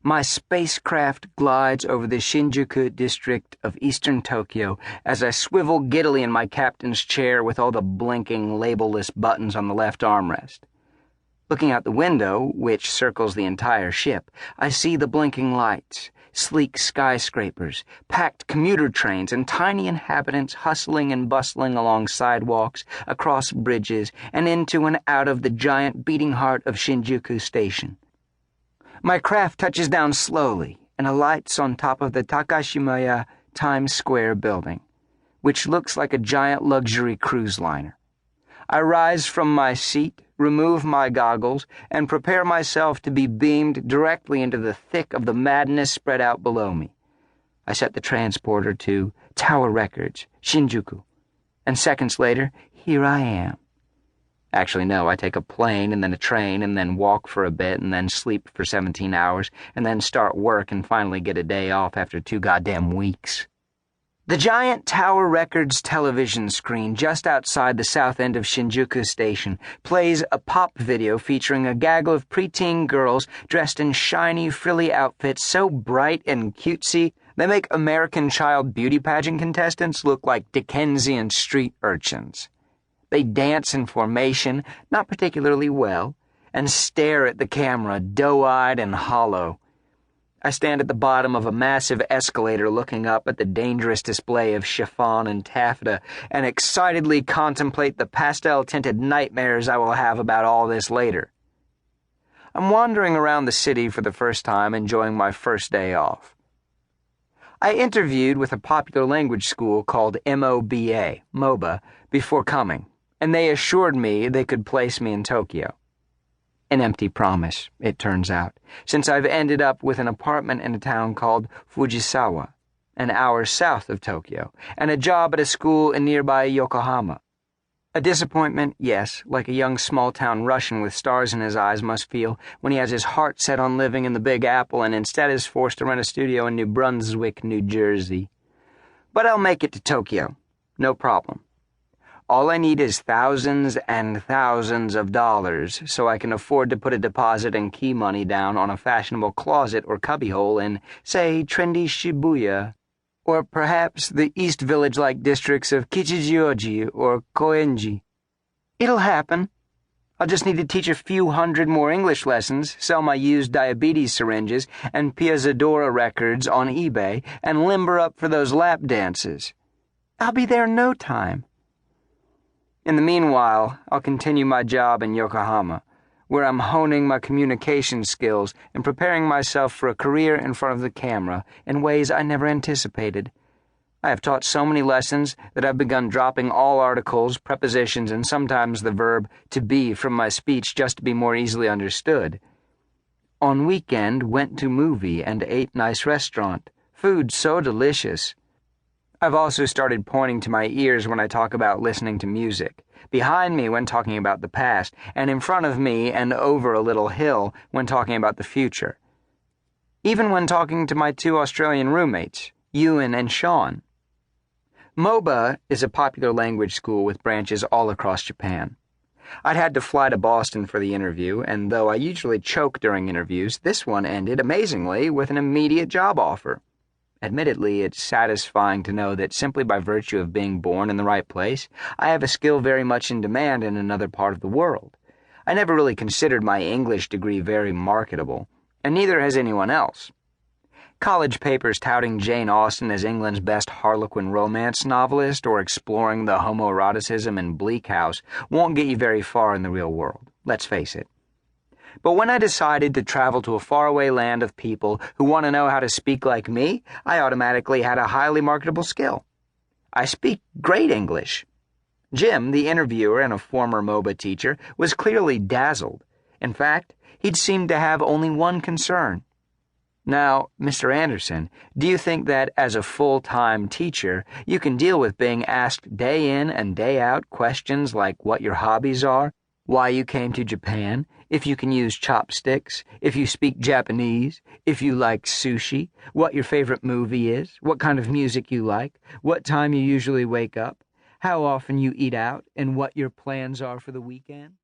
My spacecraft glides over the Shinjuku district of eastern Tokyo as I swivel giddily in my captain's chair with all the blinking, labelless buttons on the left armrest. Looking out the window, which circles the entire ship, I see the blinking lights, sleek skyscrapers, packed commuter trains, and tiny inhabitants hustling and bustling along sidewalks, across bridges, and into and out of the giant beating heart of Shinjuku Station. My craft touches down slowly and alights on top of the Takashimaya Times Square building, which looks like a giant luxury cruise liner. I rise from my seat, remove my goggles, and prepare myself to be beamed directly into the thick of the madness spread out below me. I set the transporter to Tower Records, Shinjuku, and seconds later, here I am. Actually, no, I take a plane and then a train and then walk for a bit and then sleep for 17 hours and then start work and finally get a day off after 2 goddamn weeks. The giant Tower Records television screen just outside the south end of Shinjuku Station plays a pop video featuring a gaggle of preteen girls dressed in shiny, frilly outfits so bright and cutesy they make American Child beauty pageant contestants look like Dickensian street urchins. They dance in formation, not particularly well, and stare at the camera, doe-eyed and hollow. I stand at the bottom of a massive escalator looking up at the dangerous display of chiffon and taffeta and excitedly contemplate the pastel-tinted nightmares I will have about all this later. I'm wandering around the city for the first time, enjoying my first day off. I interviewed with a popular language school called MOBA, before coming, and they assured me they could place me in Tokyo. An empty promise, it turns out, since I've ended up with an apartment in a town called Fujisawa, an hour south of Tokyo, and a job at a school in nearby Yokohama. A disappointment, yes, like a young small-town Russian with stars in his eyes must feel when he has his heart set on living in the Big Apple and instead is forced to rent a studio in New Brunswick, New Jersey. But I'll make it to Tokyo. No problem. All I need is thousands and thousands of dollars so I can afford to put a deposit and key money down on a fashionable closet or cubbyhole in, say, trendy Shibuya, or perhaps the East Village-like districts of Kichijioji or Koenji. It'll happen. I'll just need to teach a few hundred more English lessons, sell my used diabetes syringes and Piazzadora records on eBay, and limber up for those lap dances. I'll be there in no time. In the meanwhile, I'll continue my job in Yokohama, where I'm honing my communication skills and preparing myself for a career in front of the camera in ways I never anticipated. I have taught so many lessons that I've begun dropping all articles, prepositions, and sometimes the verb to be from my speech just to be more easily understood. On weekend, went to movie and ate nice restaurant. Food so delicious. I've also started pointing to my ears when I talk about listening to music, behind me when talking about the past, and in front of me and over a little hill when talking about the future. Even when talking to my 2 Australian roommates, Ewan and Sean. MOBA is a popular language school with branches all across Japan. I'd had to fly to Boston for the interview, and though I usually choke during interviews, this one ended, amazingly, with an immediate job offer. Admittedly, it's satisfying to know that simply by virtue of being born in the right place, I have a skill very much in demand in another part of the world. I never really considered my English degree very marketable, and neither has anyone else. College papers touting Jane Austen as England's best Harlequin romance novelist or exploring the homoeroticism in Bleak House won't get you very far in the real world, let's face it. But when I decided to travel to a faraway land of people who want to know how to speak like me, I automatically had a highly marketable skill. I speak great English. Jim, the interviewer and a former MOBA teacher, was clearly dazzled. In fact, he'd seemed to have only one concern. Now, Mr. Anderson, do you think that as a full-time teacher, you can deal with being asked day in and day out questions like what your hobbies are, why you came to Japan, if you can use chopsticks, if you speak Japanese, if you like sushi, what your favorite movie is, what kind of music you like, what time you usually wake up, how often you eat out, and what your plans are for the weekend?